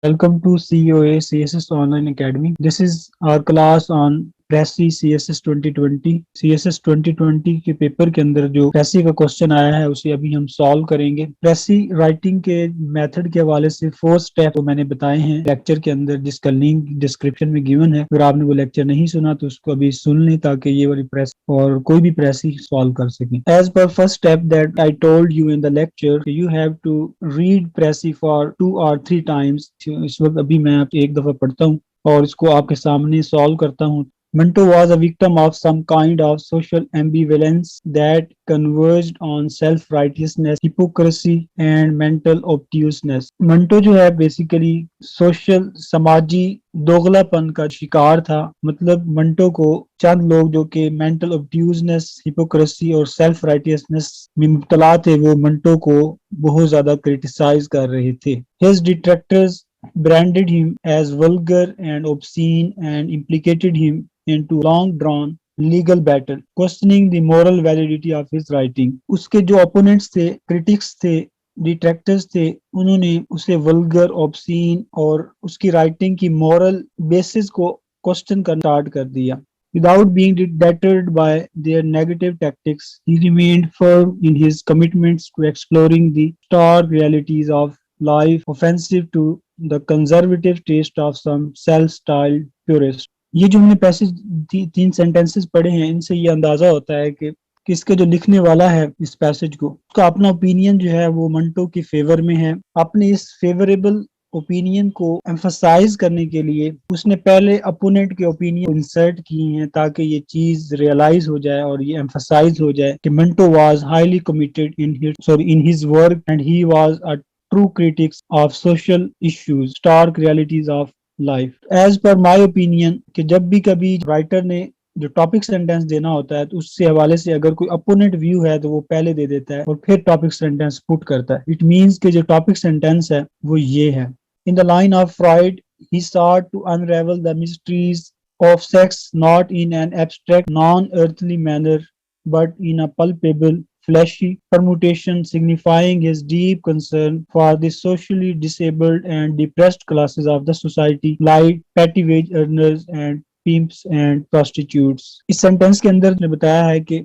Welcome to COA CSS Online Academy. This is our class on प्रेसी CSS 2020। CSS 2020 के paper के अंदर जो प्रेसी का क्वेश्चन आया है उसे अभी हम सॉल्व करेंगे। प्रेसी राइटिंग के मेथड के हवाले से 4 स्टेप तो मैंने बताए हैं लेक्चर के अंदर, जिसका लिंक डिस्क्रिप्शन में गिवन है। अगर आपने वो लेक्चर नहीं सुना तो उसको अभी सुन लें ताकि ये वाली प्रेस और कोई भी प्रेसी सॉल्व कर सकें। As per first step that I told you in the lecture, you have to read precis for 2 or 3 times. इस वक्त अभी मैं आप एक दफा पढ़ता हूँ और इसको आपके सामने सॉल्व करता हूँ। Minto was a victim of some kind of social ambivalence that converged on self-righteousness, hypocrisy and mental obtuseness. Minto जो है बेसिकली सोशल समाजी दोगलापन का शिकार था। मतलब मंटो को चंद लोग जो कि मेंटल ऑब्ट्यूजनेस, हिपोक्रेसी और सेल्फ राइटियसनेस में मुब्तला थे, वो मंटो को बहुत ज्यादा क्रिटिसाइज कर रहे थे। His detractors branded him as vulgar and obscene and implicated him into long-drawn legal battle, questioning the moral validity of his writing. उसके जो ओपोनेंट्स थे, क्रिटिक्स थे, डिट्रैक्टर्स थे, उन्होंने उसे वल्गर, ऑब्सीन और उसकी राइटिंग की मॉरल बेसिस को क्वेश्चन करना स्टार्ट कर दिया। Without being deterred by their negative tactics, he remained firm in his commitments to exploring the stark realities of life, offensive to the conservative taste of some self-styled purists. ये जो हमने passage 3 sentences पढ़े हैं, इनसे ये अंदाजा होता है कि किसके जो लिखने वाला है इस पैसेज को, उसका अपना ओपिनियन जो है वो मंटो के फेवर में है। अपने इस फेवरेबल ओपिनियन को एम्फसाइज करने के लिए उसने पहले अपोनेंट के ओपिनियन इंसर्ट किए हैं ताकि ये चीज रियलाइज हो जाए और ये एम्फसाइज हो जाए कि Manto was highly committed in his work and he was a true critics of social issues, stark realities of life. As per my opinion कि जब भी कभी राइटर ने जो टॉपिक सेंटेंस देना होता है तो उससे हवाले से अगर कोई अपोनेंट व्यू है तो वो पहले दे देता है और फिर टॉपिक सेंटेंस पुट करता है। इट मीन्स कि जो टॉपिक सेंटेंस है वो ये है: In the line of Freud, he sought to unravel the mysteries of sex not in an abstract, non-earthly manner, but in a palpable, fleshy permutation, signifying his deep concern for the socially disabled and depressed classes of the society, like petty wage earners and pimps and prostitutes. इस sentence के अंदर ने बताया है कि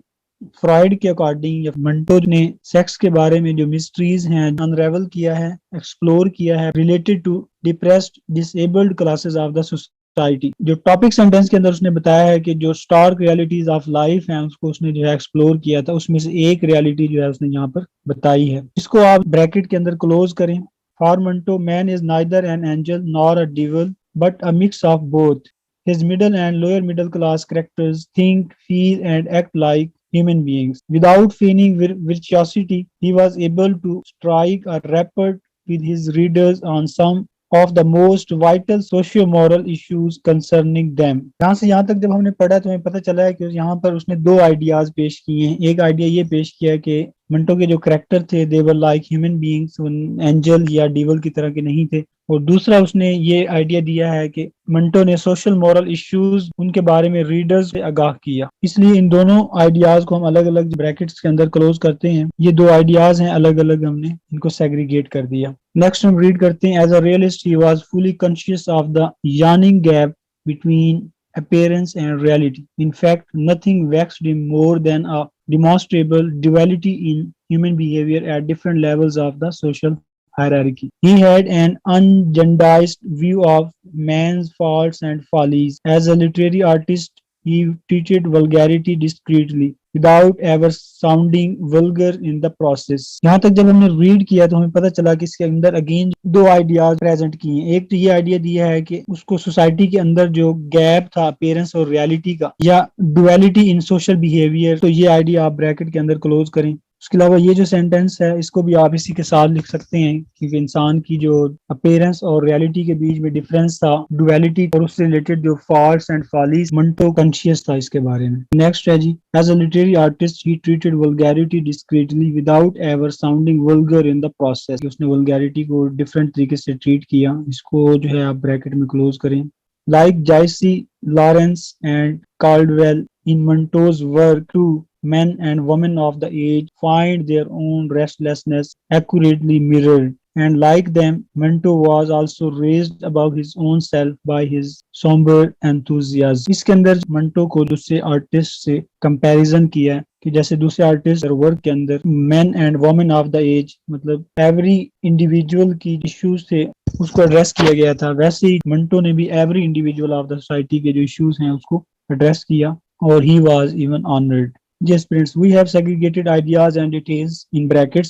Freud के according या मंटो ने सेक्स के बारे में जो मिस्ट्रीज हैं अनरेवल किया है, एक्सप्लोर किया है related to depressed disabled classes of the society. जो टॉपिक सेंटेंस के अंदर उसने बताया है कि जो स्टार्क रियलिटीज ऑफ लाइफ हैं उसको उसने जो है एक्सप्लोर किया था, उसमें से एक रियलिटी जो है उसने यहाँ पर बताई है। इसको आप ब्रैकेट के अंदर क्लोज करें। For Manto, man is neither an angel nor a डिविल but a mix of both. His middle and lower middle class characters think, feel, and act like human beings. Without feigning virtuosity, he was able to strike a rapport with his readers on some of the most vital socio-moral issues concerning them. यहाँ से यहाँ तक जब हमने पढ़ा तो हमें पता चला है कि यहाँ पर उसने 2 आइडियाज पेश किए हैं। एक आइडिया ये पेश किया है कि मंटो के जो करेक्टर थे they were like human beings, angel या डिवल की तरह के नहीं थे। और दूसरा उसने ये आइडिया दिया है कि मंटो ने सोशल मॉरल इश्यूज उनके बारे में रीडर्स से आगाह किया। इसलिए इन दोनों आइडियाज को हम अलग अलग ब्रैकेट्स के अंदर क्लोज करते हैं। ये 2 आइडियाज हैं, अलग अलग हमने इनको सेग्रीगेट कर दिया। नेक्स्ट हम रीड करते हैं। As a realist he was fully conscious of the yawning gap between appearance and reality. In fact, nothing vexed him more than a demonstrable duality in human behavior at different levels of the social hierarchy. He had an ungendized view of man's faults and follies. As a literary artist, he treated vulgarity discreetly without ever sounding vulgar in the process. यहाँ तक जब हमने read किया तो हमें पता चला कि इसके अंदर अगेन 2 आइडियाज प्रेजेंट किए हैं। एक तो ये आइडिया दिया है कि उसको सोसाइटी के अंदर जो गैप था अपेरेंस और रियलिटी का या डुअलिटी इन सोशल बिहेवियर, तो ये आइडिया आप ब्रैकेट के अंदर क्लोज करें। उसके अलावा ये जो सेंटेंस है इसको भी आप इसी के साथ लिख सकते हैं क्योंकि इंसान की जो अपेरेंस और रियलिटी के बीच में डिफरेंस था, डुअलिटी और उससे रिलेटेड जो faults and follies, Manto conscious था इसके बारे में। नेक्स्ट है जी, as a literary artist he treated vulgarity discreetly without ever sounding vulgar in the process. उसने वल्गैरिटी को डिफरेंट तरीके से ट्रीट किया। इसको जो है आप ब्रैकेट में क्लोज करें। Like J.C. Lawrence and Caldwell in Monto's work too, men and women of the age find their own restlessness accurately mirrored and like them, Minto was also raised above his own self by his somber enthusiasm. इसके अंदर मंटो को दूसरे artist से comparison किया है कि जैसे दूसरे आर्टिस्ट वर्क के अंदर man and women of the age मतलब एवरी इंडिविजुअल की इश्यूज थे उसको एड्रेस किया गया था, वैसे ही मंटो ने भी every individual of the society के जो इश्यूज हैं उसको एड्रेस किया और he was even honoured. Yes, friends, we have segregated ideas and details in brackets.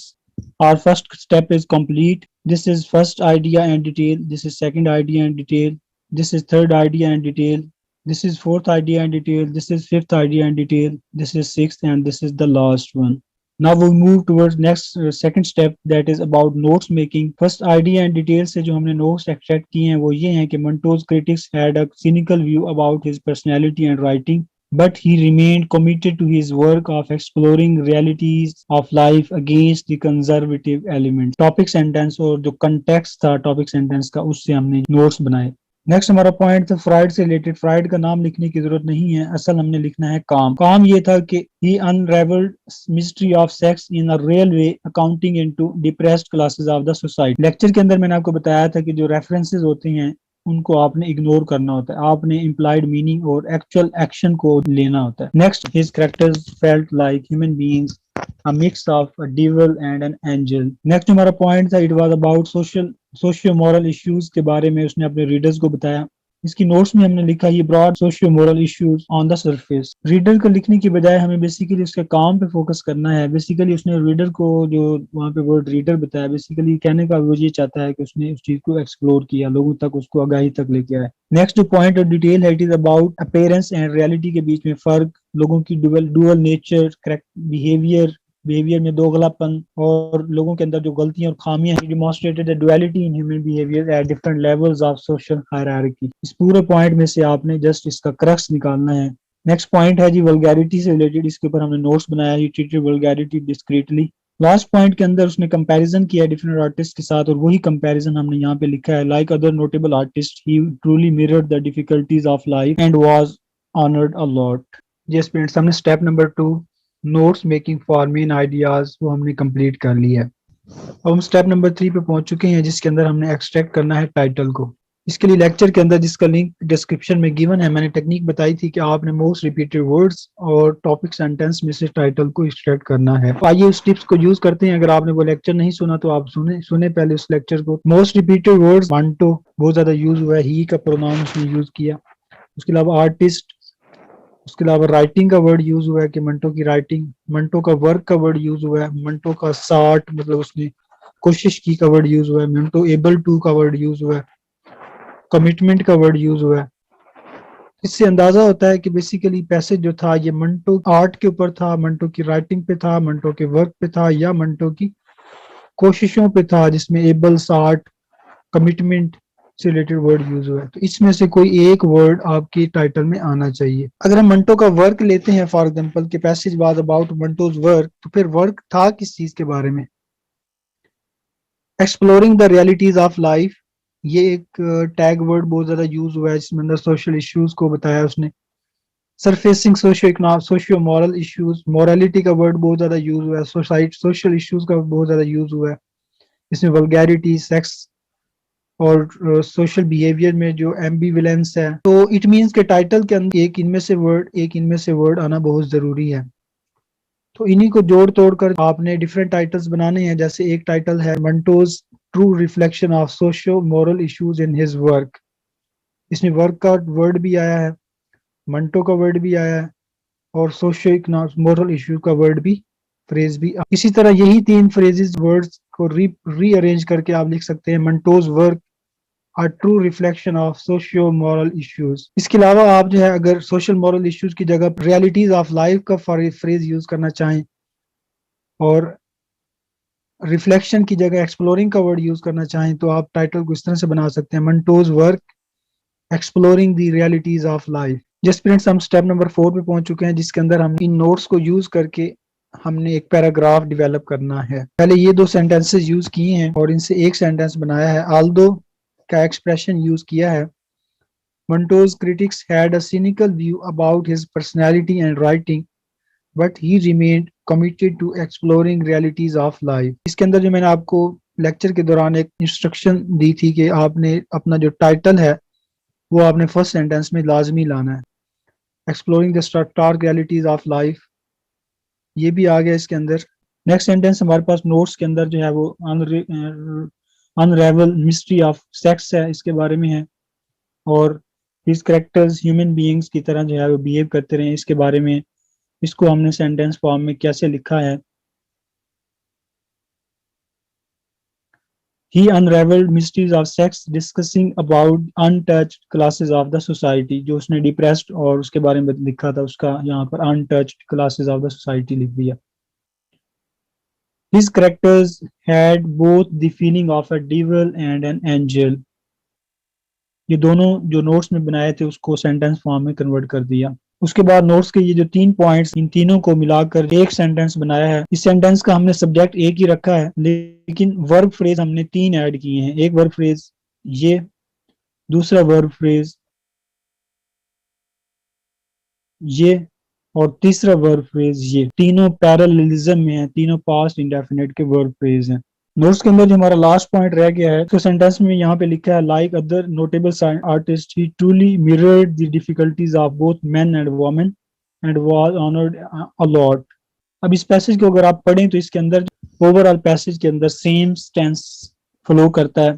Our first step is complete. This is first idea and detail. This is second idea and detail. This is third idea and detail. This is fourth idea and detail. This is fifth idea and detail. This is sixth and this is the last one. Now we move towards next second step that is about notes making. First idea and detail से जो हमने notes extract किए हैं वो ये हैं कि Monto's critics had a cynical view about his personality and writing. But he remained committed to his work of exploring realities of life against the conservative elements. Topic sentence और जो context था topic sentence का उससे हमने notes बनाए. Next हमारा point था fried से रिलेटेड. फ्राइड का नाम लिखने की जरूरत नहीं है, असल हमने लिखना है काम. काम ये था कि he unraveled mystery of sex in a real way, accounting into depressed classes of the society. Lecture के अंदर मैंने आपको बताया था कि जो रेफरेंसेस होते हैं उनको आपने इग्नोर करना होता है, आपने इम्प्लाइड मीनिंग और एक्चुअल एक्शन को लेना होता है. Next, his characters felt like human beings, a mix of a devil and an angel. Next हमारा पॉइंट था it was about socio moral issues के बारे में उसने अपने रीडर्स को बताया. इसकी नोट्स में हमने लिखा ये broad socio moral issues on the surface. Reader को लिखने की बजाय हमें बेसिकली उसके काम पे फोकस करना है. बेसिकली उसने रीडर को जो वहाँ पे वर्ड रीडर बताया, बेसिकली कहने का वो ये चाहता है कि उसने उस चीज को एक्सप्लोर किया, लोगों तक उसको आगाही तक लेके आया. नेक्स्ट पॉइंट और डिटेल है it is about appearance and reality के बीच में फर्क, लोगों की डुअल नेचर, बिहेवियर में दोगलापन और लोगों के अंदर जो गलतियां और खामियां हैं. Demonstrated the duality in human behaviour at different levels of social hierarchy. इस पूरे पॉइंट में से आपने जस्ट इसका क्रक्स निकालना है. नेक्स्ट पॉइंट है जी वल्गैरिटी से रिलेटेड. इसके ऊपर हमने नोट्स बनाया. ही treated vulgarity discreetly. Last point के अंदर उसने कंपैरिजन किया डिफरेंट आर्टिस्ट के साथ और वही कंपैरिजन हमने यहाँ पे लिखा है. Like other notable artist he truly mirrored the difficulties of life and was honoured a lot. Yes friends, हमने step number 2 notes making for main ideas वो हमने कंप्लीट कर लिया है. अब हम स्टेप नंबर 3 पे पहुंच चुके हैं जिसके अंदर हमने एक्सट्रैक्ट करना है टाइटल को. इसके लिए लेक्चर के अंदर जिसका लिंक डिस्क्रिप्शन में गिवन है, मैंने टेक्निक बताई थी कि आपने मोस्ट रिपीटेड वर्ड्स और टॉपिक सेंटेंस में से टाइटल को एक्सट्रैक्ट करना है. तो आइए उस टिप्स को यूज करते हैं. अगर आपने वो लेक्चर नहीं सुना तो आप सुने पहले उस लेक्चर को. मोस्ट रिपीटेड वर्ड्स मंटो बहुत ज्यादा यूज हुआ है, ही का प्रोनाउन उसने यूज किया. उसके अलावा आर्टिस्ट, उसके अलावा राइटिंग का वर्ड यूज हुआ है कि मंटो की राइटिंग. मंटो का वर्क का वर्ड यूज हुआ है. मंटो का सार्ट मतलब उसने कोशिश की का वर्ड यूज हुआ है. मंटो एबल टू का वर्ड यूज हुआ है. कमिटमेंट का वर्ड यूज हुआ है. इससे अंदाजा होता है कि बेसिकली पैसेज जो था ये मंटो आर्ट के ऊपर था, मंटो की राइटिंग पे था, मंटो के वर्क पे था या मंटो की कोशिशों पे था जिसमें एबल, सार्ट, कमिटमेंट से रिलेटेड वर्ड यूज हुआ है. तो इसमें से कोई एक वर्ड आपकी टाइटल में आना चाहिए. अगर हम मंटो का वर्क लेते हैं फॉर एग्जांपल के पैसेज वाज अबाउट मंटोज वर्क, तो फिर वर्क था किस चीज के बारे में? Exploring the realities of life, ये एक टैग वर्ड बहुत ज्यादा यूज हुआ है जिसमें अंदर सोशल इश्यूज को बताया उसने. Surfacing socio moral issues, morality का वर्ड बहुत ज्यादा यूज हुआ है. सोसाइटी सोशल इश्यूज का बहुत ज्यादा यूज हुआ है. इसमें वल्गैरिटी, सेक्स और सोशल बिहेवियर में जो एम्बिवेलेंस है. तो इट मींस के टाइटल के अंदर एक इनमें से वर्ड आना बहुत जरूरी है. तो इन्हीं को जोड़ तोड़ कर आपने डिफरेंट टाइटल्स बनाने हैं. जैसे एक टाइटल है Manto's true reflection of socio moral issues in his work. इसमें वर्क का वर्ड भी आया है, मंटो का वर्ड भी आया है और सोशियो इकोनॉमिक मॉरल इश्यू का वर्ड भी, फ्रेज भी. इसी तरह यही 3 फ्रेजेस वर्ड्स को रीअरेंज करके आप लिख सकते हैं Manto's work are true reflection of socio moral issues. इसके अलावा आप जो है अगर सोशल मॉरल इश्यूज की जगह रियलिटीज ऑफ लाइफ का फ्रेज यूज करना चाहें और रिफ्लेक्शन की जगह एक्सप्लोरिंग का वर्ड यूज करना चाहें तो आप टाइटल को इस तरह से बना सकते हैं Manto's work exploring the realities of life. Just friends, हम स्टेप नंबर 4 पे पहुंच चुके हैं जिसके अंदर हम इन नोट्स को यूज करके हमने एक पैराग्राफ डेवलप करना है. पहले ये 2 सेंटेंसेस यूज किए हैं और इनसे एक सेंटेंस बनाया है. आल्दो का एक्सप्रेशन यूज किया है. Monto's critics had a cynical view about his personality and writing, but he remained committed to exploring realities of life. इसके अंदर जो मैंने आपको लेक्चर के दौरान एक इंस्ट्रक्शन दी थी कि आपने अपना जो टाइटल है वो आपने फर्स्ट सेंटेंस में लाजमी लाना है। Exploring the stark realities of life, ये भी आ गया इसके अंदर। नेक्स्ट सेंटेंस हमारे पास नोट्स के अंदर जो है वो अनरेवल मिस्ट्री ऑफ सेक्स है, इसके बारे में है। और हिज कैरेक्टर्स ह्यूमन बीइंग्स की तरह जो है वो बिहेव करते रहे, इसके बारे में। इसको हमने सेंटेंस फॉर्म में कैसे लिखा है। He unraveled mysteries of sex, discussing about untouched classes of the society। जो उसने डिप्रेस्ड और उसके बारे में लिखा था, उसका यहाँ पर untouched classes of the society लिख दिया। His characters had both the feeling of a devil and an angel। ये दोनों जो नोट्स में बनाए थे उसको सेंटेंस फॉर्म में कन्वर्ट कर दिया। उसके बाद नोट्स के ये जो 3 पॉइंट्स, इन तीनों को मिलाकर एक सेंटेंस बनाया है। इस सेंटेंस का हमने सब्जेक्ट एक ही रखा है, लेकिन वर्ब फ्रेज हमने 3 ऐड किए हैं। एक वर्ब फ्रेज ये, दूसरा वर्ब फ्रेज ये, और तीसरा वर्ब फ्रेज ये। तीनों पैरेललिज्म में है, तीनों पास्ट इंडेफिनिट के वर्ब फ्रेज हैं। नोट्स के अंदर जो हमारा लास्ट पॉइंट रह गया है, तो सेंटेंस में यहाँ पे लिखा है like other notable artist he truly mirrored the difficulties of both men and women and was honoured a lot. अब इस पैसेज को अगर आप पढ़ें तो इसके अंदर ओवरऑल पैसेज के अंदर सेम टेंस फ्लो करता है।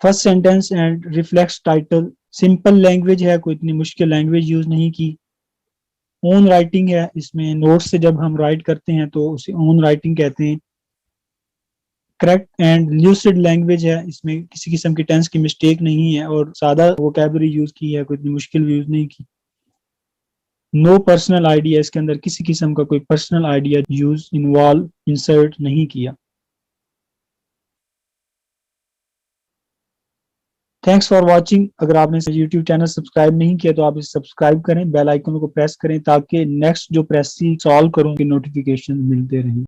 First sentence and reflex title, simple language है, कोई इतनी मुश्किल लैंग्वेज यूज नहीं की। ओन राइटिंग है, इसमें नोट्स से जब हम राइट करते हैं तो उसे ओन राइटिंग कहते हैं। करेक्ट एंड ल्यूसिड लैंग्वेज है, इसमें किसी किस्म की टेंस की मिस्टेक नहीं है और सादा वोकैबुलरी यूज की है, कोई इतनी मुश्किल यूज नहीं की। नो पर्सनल आइडिया, इसके अंदर किसी किस्म का कोई personal idea use involve insert नहीं किया। Thanks for watching. अगर आपने यूट्यूब चैनल सब्सक्राइब नहीं किया तो आप इसे सब्सक्राइब करें, बेल आइकन को प्रेस करें ताकि नेक्स्ट जो प्रेस सॉल्व करूँ की नोटिफिकेशन मिलते रहें।